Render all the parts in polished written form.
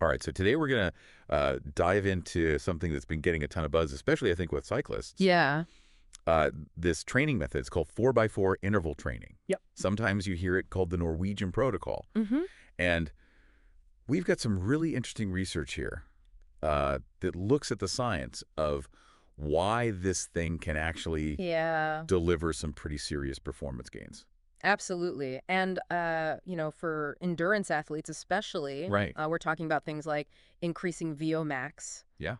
All right, so today we're going to dive into something that's been getting a ton of buzz, especially I think with cyclists. Yeah. This training method is called 4x4 interval training. Yep. Sometimes you hear it called the Norwegian Protocol. And we've got some really interesting research here that looks at the science of why this thing can actually deliver some pretty serious performance gains. Absolutely. And, for endurance athletes especially, Right. we're talking about things like increasing VO max, Yeah.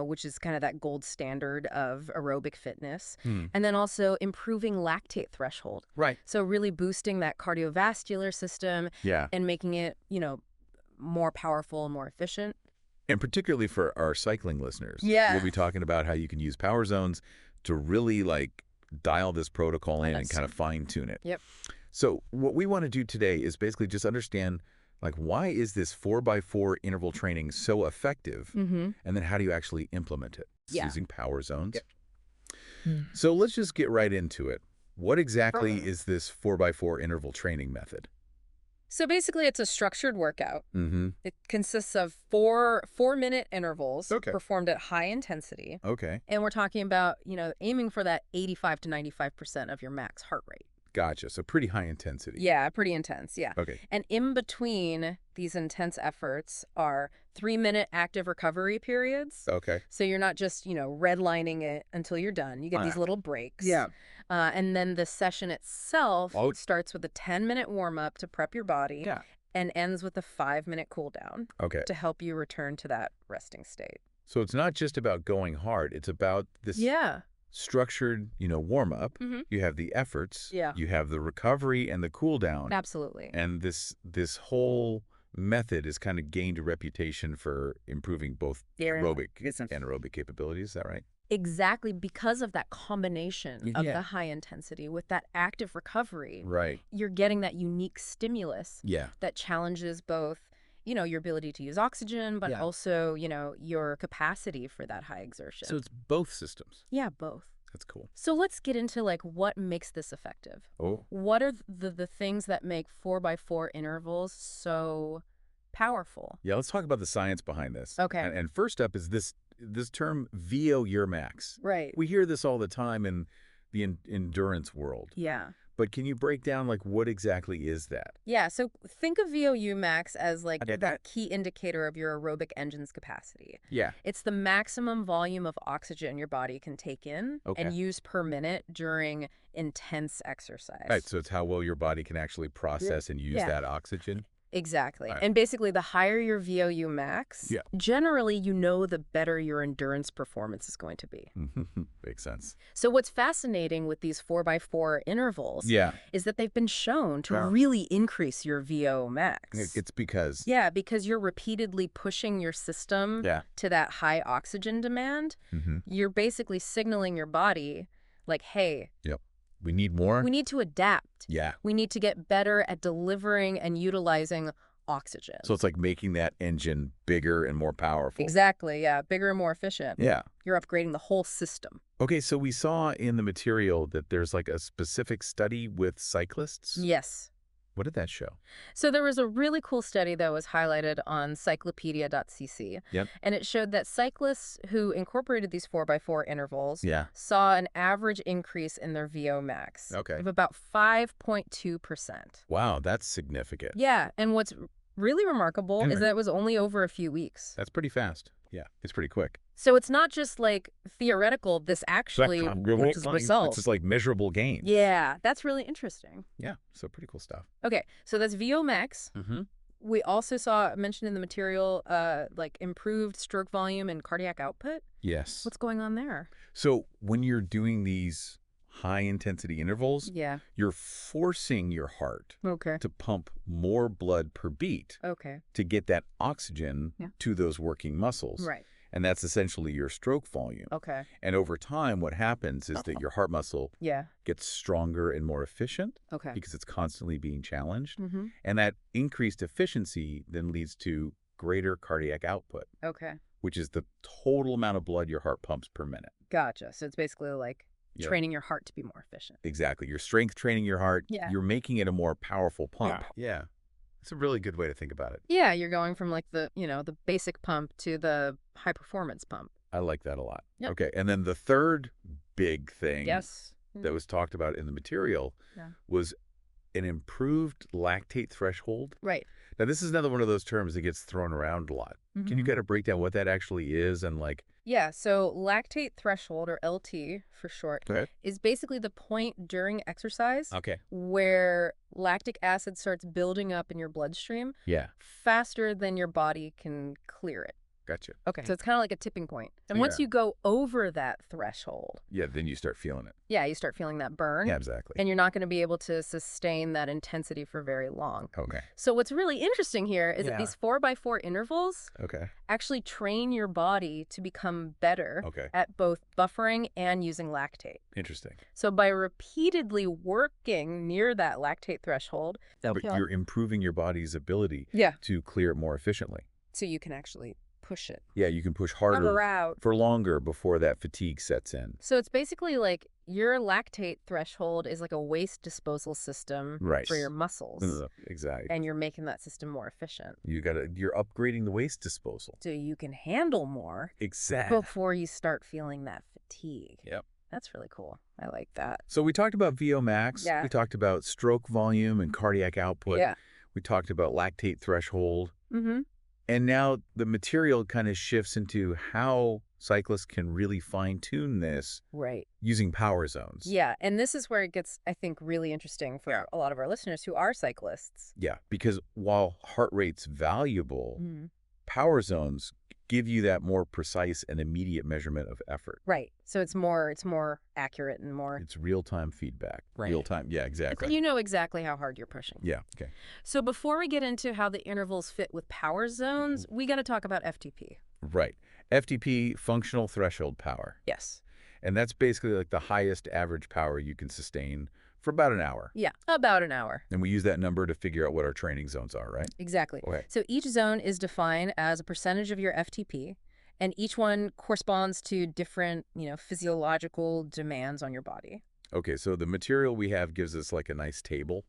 which is kind of that gold standard of aerobic fitness. Hmm. And then also improving lactate threshold. Right. So really boosting that cardiovascular system Yeah. and making it, more powerful and more efficient. And particularly for our cycling listeners. Yeah. We'll be talking about how you can use power zones to really dial this protocol in and kind of fine tune it. Yep. So what we want to do today is basically just understand why is this 4x4 interval training so effective? And then how do you actually implement it? Yeah. Using power zones. Yep. So let's just get right into it. What exactly is this 4x4 interval training method? So basically, it's a structured workout. It consists of four-minute intervals performed at high intensity. Okay. And we're talking about, aiming for that 85 to 95% of your max heart rate. Gotcha. So pretty high intensity. Yeah, pretty intense. Yeah. Okay. And in between these intense efforts are 3-minute active recovery periods. Okay. So you're not just, redlining it until you're done. You get these little breaks. Yeah. And then the session itself starts with a 10-minute warm-up to prep your body and ends with a 5-minute cool down to help you return to that resting state. So it's not just about going hard. It's about this structured, warm-up. You have the efforts. Yeah. You have the recovery and the cool down. Absolutely. And this whole method has kind of gained a reputation for improving both aerobic and anaerobic capabilities. Is that right? Exactly, because of that combination of the high intensity with that active recovery. Right. You're getting that unique stimulus Yeah. that challenges both, your ability to use oxygen, but also, your capacity for that high exertion. So it's both systems. Yeah, both. That's cool. So let's get into what makes this effective. What are the things that make 4x4 intervals so powerful? Yeah, let's talk about the science behind this. Okay. And first up is this term VO your max. Right. We hear this all the time in the endurance world. Yeah. But can you break down what exactly is that? Yeah, so think of VO2 max as that key indicator of your aerobic engine's capacity. Yeah. It's the maximum volume of oxygen your body can take in and use per minute during intense exercise. Right, so it's how well your body can actually process and use that oxygen. Exactly. And basically, the higher your VO2 max, generally, the better your endurance performance is going to be. Makes sense. So what's fascinating with these 4x4 intervals is that they've been shown to really increase your VO max. It's because? Yeah, because you're repeatedly pushing your system to that high oxygen demand. You're basically signaling your body hey, we need more? we need to adapt. Yeah. We need to get better at delivering and utilizing oxygen. So it's like making that engine bigger and more powerful. Exactly, yeah. Bigger and more efficient. Yeah. You're upgrading the whole system. Okay, so we saw in the material that there's a specific study with cyclists. Yes. What did that show? So there was a really cool study that was highlighted on cyclopedia.cc. Yep. And it showed that cyclists who incorporated these 4x4 intervals saw an average increase in their VO max of about 5.2%. Wow, that's significant. Yeah, and what's really remarkable is that it was only over a few weeks. That's pretty fast. Yeah, it's pretty quick. So it's not just theoretical, this actually works results. It's just measurable gains. Yeah, that's really interesting. Yeah, so pretty cool stuff. Okay, so that's VO max. We also saw mentioned in the material improved stroke volume and cardiac output. Yes. What's going on there? So when you're doing these high-intensity intervals, you're forcing your heart to pump more blood per beat to get that oxygen to those working muscles. Right. And that's essentially your stroke volume. Okay. And over time, what happens is that your heart muscle gets stronger and more efficient because it's constantly being challenged. And that increased efficiency then leads to greater cardiac output, which is the total amount of blood your heart pumps per minute. Gotcha. So it's basically training your heart to be more efficient. Exactly. You're strength training your heart. Yeah. You're making it a more powerful pump. Yeah. It's a really good way to think about it. Yeah, you're going from like the, the basic pump to the high performance pump. I like that a lot. Yep. Okay, and then the third big thing yes. that was talked about in the material was an improved lactate threshold. Right. Now, this is another one of those terms that gets thrown around a lot. Can you kind of break down what that actually is and like... Yeah, so lactate threshold, or LT for short, is basically the point during exercise where lactic acid starts building up in your bloodstream faster than your body can clear it. Gotcha. Okay. So it's kind of like a tipping point. And once you go over that threshold... then you start feeling it. Yeah, you start feeling that burn. Yeah, exactly. And you're not going to be able to sustain that intensity for very long. Okay. So what's really interesting here is that these 4x4 intervals actually train your body to become better at both buffering and using lactate. Interesting. So by repeatedly working near that lactate threshold... But you're improving your body's ability to clear it more efficiently. So you can actually... push it. Yeah, you can push harder for longer before that fatigue sets in. So it's basically like your lactate threshold is like a waste disposal system for your muscles. Exactly. And you're making that system more efficient. You're upgrading the waste disposal. So you can handle more before you start feeling that fatigue. Yep. That's really cool. I like that. So we talked about VO max. Yeah. We talked about stroke volume and cardiac output. Yeah. We talked about lactate threshold. Mm-hmm. And now the material kind of shifts into how cyclists can really fine-tune this using power zones. Yeah, and this is where it gets, I think, really interesting for a lot of our listeners who are cyclists. Yeah, because while heart rate's valuable, power zones give you that more precise and immediate measurement of effort. Right. So it's more accurate and more... It's real-time feedback. Right. Real-time. Yeah, exactly. You know exactly how hard you're pushing. Yeah. Okay. So before we get into how the intervals fit with power zones, we got to talk about FTP. Right. FTP, functional threshold power. Yes. And that's basically like the highest average power you can sustain for about an hour. Yeah, about an hour. And we use that number to figure out what our training zones are, right? Exactly. Okay. So each zone is defined as a percentage of your FTP, and each one corresponds to different, physiological demands on your body. Okay, so the material we have gives us like a nice table.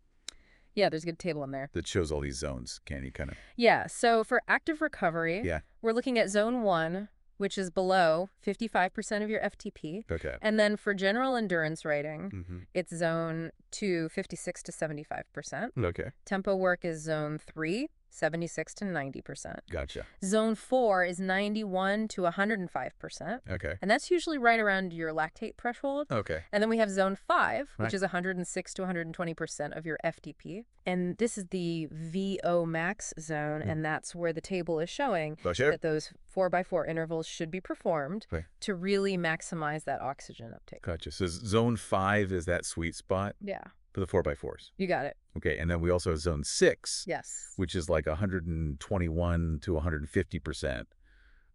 Yeah, there's a good table in there. That shows all these zones. Can you kind of... Yeah, so for active recovery, we're looking at zone 1, which is below 55% of your FTP. Okay. And then for general endurance riding, it's zone 2, 56 to 75%. Okay. Tempo work is zone 3, 76 to 90%. Gotcha. Zone 4 is 91 to 105%. Okay. And that's usually right around your lactate threshold. Okay. And then we have zone 5, which is 106 to 120% of your FTP. And this is the VO max zone, and that's where the table is showing that those 4x4 intervals should be performed to really maximize that oxygen uptake. Gotcha. So zone 5 is that sweet spot? Yeah. For the 4x4s. You got it. Okay, and then we also have zone 6. Yes. Which is like 121 to 150%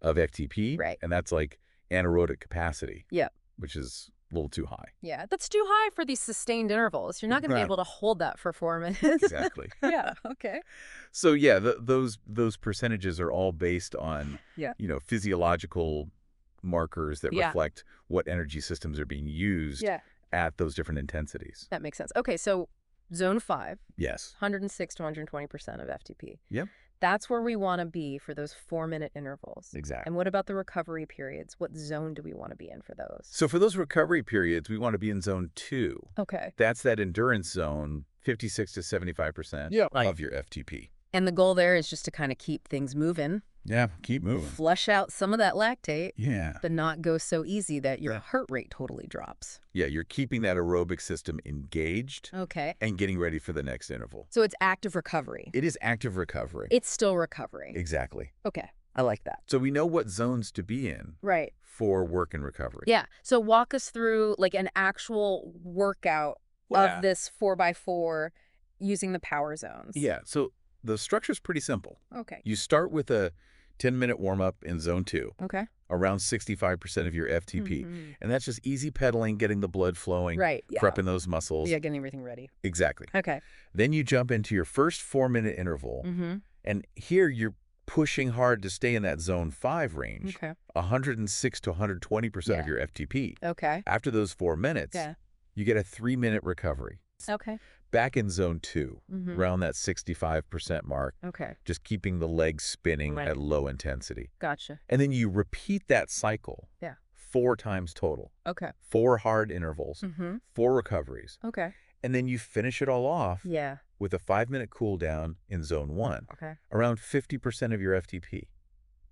of FTP. Right. And that's like anaerobic capacity. Yep. Which is a little too high. Yeah, that's too high for these sustained intervals. You're not going to be able to hold that for 4 minutes. Exactly. Yeah, okay. So yeah, those percentages are all based on, physiological markers that reflect what energy systems are being used at those different intensities. That makes sense. Okay, so zone 5. Yes. 106 to 120% of FTP. Yep. That's where we want to be for those 4-minute intervals. Exactly. And what about the recovery periods? What zone do we want to be in for those? So for those recovery periods, we want to be in zone 2. Okay. That's that endurance zone, 56 to 75% of your FTP. And the goal there is just to kind of keep things moving. Yeah, keep moving. Flush out some of that lactate. Yeah. But not go so easy that your heart rate totally drops. Yeah, you're keeping that aerobic system engaged. Okay. And getting ready for the next interval. So it's active recovery. It is active recovery. It's still recovery. Exactly. Okay. I like that. So we know what zones to be in. Right. For work and recovery. Yeah. So walk us through like an actual workout of this 4x4 using the power zones. Yeah. So the structure's pretty simple. Okay. You start with a 10-minute warm-up in zone 2. Okay. Around 65% of your FTP. And that's just easy pedaling, getting the blood flowing. Right. Yeah. Prepping those muscles. Yeah, getting everything ready. Exactly. Okay. Then you jump into your first 4-minute interval. And here you're pushing hard to stay in that zone 5 range. Okay. 106 to 120% of your FTP. Okay. After those 4 minutes, you get a 3-minute recovery. Okay. back in zone 2, around that 65% mark. Okay. Just keeping the legs spinning at low intensity. Gotcha. And then you repeat that cycle 4 times total. Okay. 4 hard intervals, 4 recoveries. Okay. And then you finish it all off with a 5-minute cool down in zone 1. Okay. Around 50% of your FTP.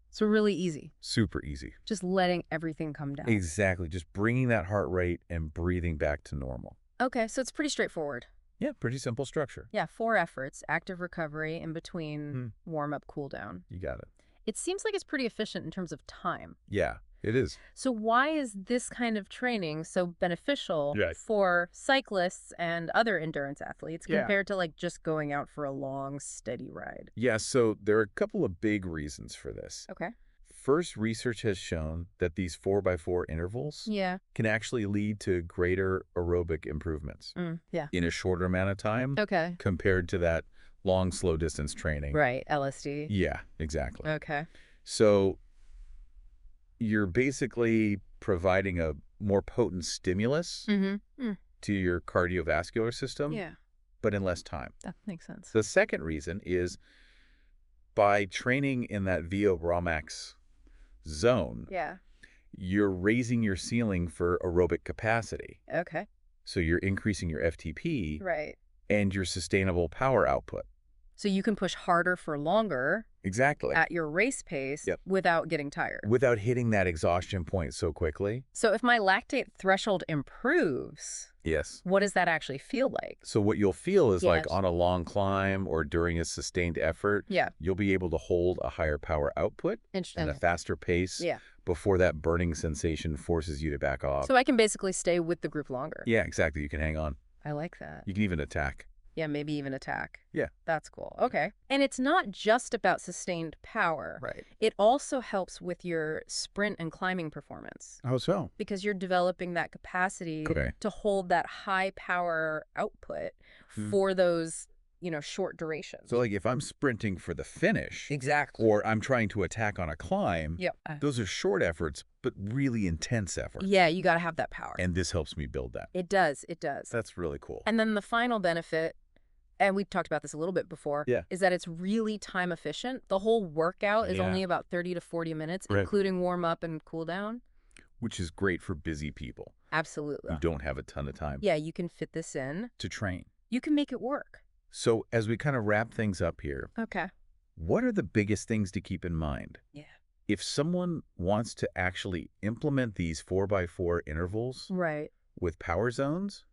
So really easy. Super easy. Just letting everything come down. Exactly. Just bringing that heart rate and breathing back to normal. Okay, so it's pretty straightforward. Yeah, pretty simple structure. Yeah, 4 efforts, active recovery, in between warm-up, cool-down. You got it. It seems like it's pretty efficient in terms of time. Yeah, it is. So why is this kind of training so beneficial for cyclists and other endurance athletes compared to like just going out for a long, steady ride? Yeah, so there are a couple of big reasons for this. Okay. First, research has shown that these 4x4 intervals can actually lead to greater aerobic improvements in a shorter amount of time compared to that long, slow distance training. Right, LSD. Yeah, exactly. Okay. So you're basically providing a more potent stimulus to your cardiovascular system, but in less time. That makes sense. The second reason is by training in that VO raw max zone, you're raising your ceiling for aerobic capacity. Okay. So you're increasing your FTP and your sustainable power output. So you can push harder for longer at your race pace without getting tired. Without hitting that exhaustion point so quickly. So if my lactate threshold improves, what does that actually feel like? So what you'll feel is like on a long climb or during a sustained effort, you'll be able to hold a higher power output and a faster pace before that burning sensation forces you to back off. So I can basically stay with the group longer. Yeah, exactly. You can hang on. I like that. You can even attack. Yeah, maybe even attack. Yeah. That's cool. Okay. And it's not just about sustained power. Right. It also helps with your sprint and climbing performance. How so? Because you're developing that capacity to hold that high power output for those, short durations. So like if I'm sprinting for the finish. Exactly. Or I'm trying to attack on a climb. Those are short efforts, but really intense efforts. Yeah, you got to have that power. And this helps me build that. It does. It does. That's really cool. And then the final benefit, and we talked about this a little bit before, is that it's really time efficient. The whole workout is only about 30 to 40 minutes, including warm up and cool down. Which is great for busy people. Absolutely. You don't have a ton of time. Yeah, you can fit this in. To train. You can make it work. So as we kind of wrap things up here, what are the biggest things to keep in mind? Yeah. If someone wants to actually implement these 4x4 intervals with power zones,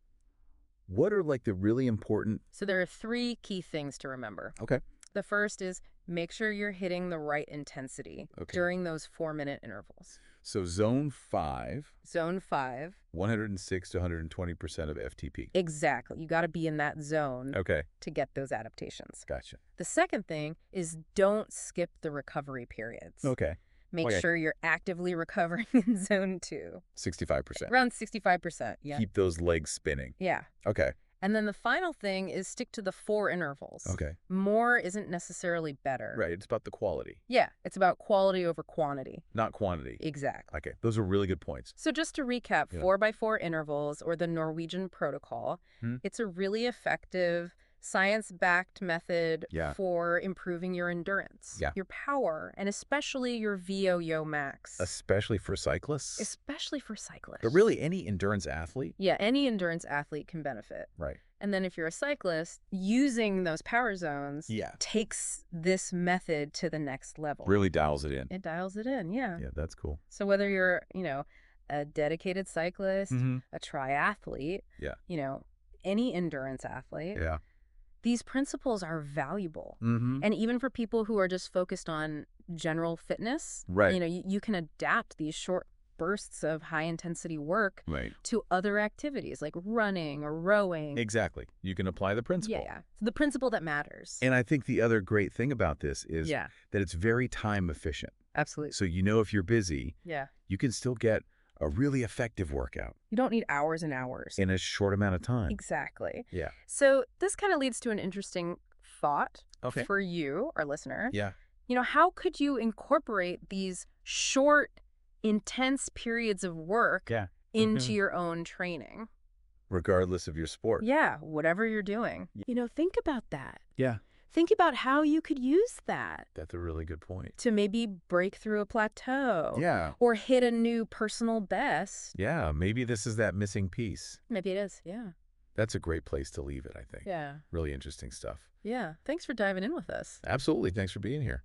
what are like the really important... So there are 3 key things to remember. Okay. The first is make sure you're hitting the right intensity during those 4-minute intervals. So zone 5. Zone 5. 106 to 120% of FTP. Exactly. You got to be in that zone to get those adaptations. Gotcha. The second thing is don't skip the recovery periods. Okay. Make sure you're actively recovering in zone 2. 65%. Around 65%, yeah. Keep those legs spinning. Yeah. Okay. And then the final thing is stick to the 4 intervals. Okay. More isn't necessarily better. Right. It's about the quality. Yeah. It's about quality over quantity. Not quantity. Exactly. Okay. Those are really good points. So just to recap, 4x4 intervals or the Norwegian Protocol, it's a really effective science-backed method for improving your endurance, your power, and especially your VO max. Especially for cyclists? Especially for cyclists. But really any endurance athlete? Yeah, any endurance athlete can benefit. Right. And then if you're a cyclist, using those power zones takes this method to the next level. Really dials it in. It dials it in, yeah. Yeah, that's cool. So whether you're, a dedicated cyclist, a triathlete, any endurance athlete, these principles are valuable. And even for people who are just focused on general fitness, you can adapt these short bursts of high-intensity work to other activities like running or rowing. Exactly. You can apply the principle. Yeah. The principle that matters. And I think the other great thing about this is that it's very time efficient. Absolutely. So if you're busy, you can still get a really effective workout. You don't need hours and hours. In a short amount of time. Exactly. Yeah. So this kind of leads to an interesting thought for you, our listener. Yeah. How could you incorporate these short, intense periods of work into your own training? Regardless of your sport. Yeah, whatever you're doing. Think about that. Yeah. Think about how you could use that. That's a really good point. To maybe break through a plateau. Yeah. Or hit a new personal best. Yeah, maybe this is that missing piece. Maybe it is, yeah. That's a great place to leave it, I think. Yeah. Really interesting stuff. Yeah. Thanks for diving in with us. Absolutely. Thanks for being here.